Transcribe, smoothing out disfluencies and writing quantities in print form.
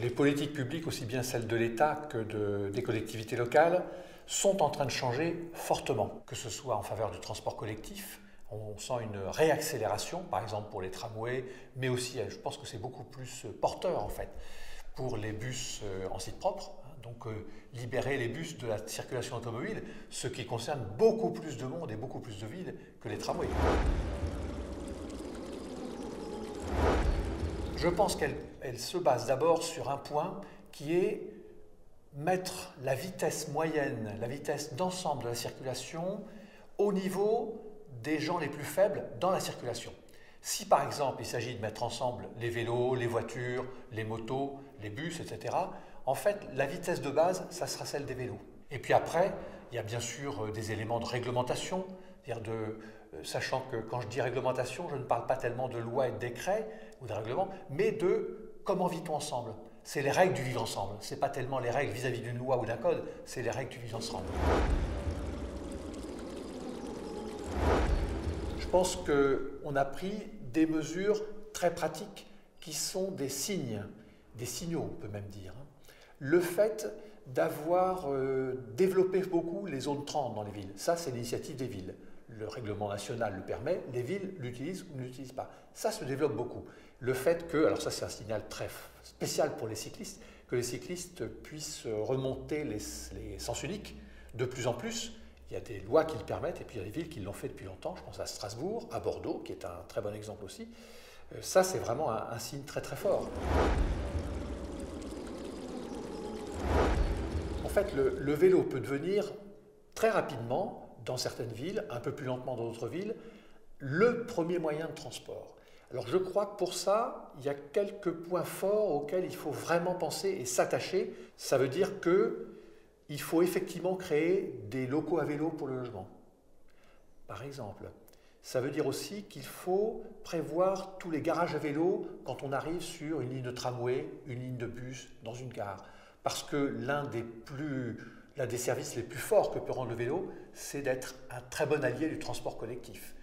Les politiques publiques, aussi bien celles de l'État que des collectivités locales, sont en train de changer fortement, que ce soit en faveur du transport collectif. On sent une réaccélération, par exemple pour les tramways, mais aussi, je pense que c'est beaucoup plus porteur en fait, pour les bus en site propre. Donc libérer les bus de la circulation automobile, ce qui concerne beaucoup plus de monde et beaucoup plus de villes que les tramways. Je pense qu'elle se base d'abord sur un point qui est mettre la vitesse moyenne, la vitesse d'ensemble de la circulation au niveau des gens les plus faibles dans la circulation. Si par exemple il s'agit de mettre ensemble les vélos, les voitures, les motos, les bus, etc., en fait la vitesse de base, ça sera celle des vélos. Et puis après, il y a bien sûr des éléments de réglementation, c'est-à-dire sachant que quand je dis réglementation, je ne parle pas tellement de loi et de décret ou de règlement, mais de comment vit-on ensemble. C'est les règles du vivre ensemble. Ce n'est pas tellement les règles vis-à-vis d'une loi ou d'un code, c'est les règles du vivre ensemble. Je pense qu'on a pris des mesures très pratiques qui sont des signes, des signaux on peut même dire. Le fait d'avoir développé beaucoup les zones 30 dans les villes, ça c'est l'initiative des villes. Le règlement national le permet, les villes l'utilisent ou ne l'utilisent pas. Ça se développe beaucoup. Le fait que, alors ça c'est un signal très spécial pour les cyclistes, que les cyclistes puissent remonter les sens uniques de plus en plus. Il y a des lois qui le permettent et puis il y a des villes qui l'ont fait depuis longtemps. Je pense à Strasbourg, à Bordeaux, qui est un très bon exemple aussi. Ça c'est vraiment un signe très très fort. En fait, le vélo peut devenir très rapidement, dans certaines villes, un peu plus lentement dans d'autres villes, le premier moyen de transport. Alors je crois que pour ça, il y a quelques points forts auxquels il faut vraiment penser et s'attacher. Ça veut dire qu'il faut effectivement créer des locaux à vélo pour le logement. Par exemple, ça veut dire aussi qu'il faut prévoir tous les garages à vélo quand on arrive sur une ligne de tramway, une ligne de bus, dans une gare. Parce que l'un des services les plus forts que peut rendre le vélo, c'est d'être un très bon allié du transport collectif.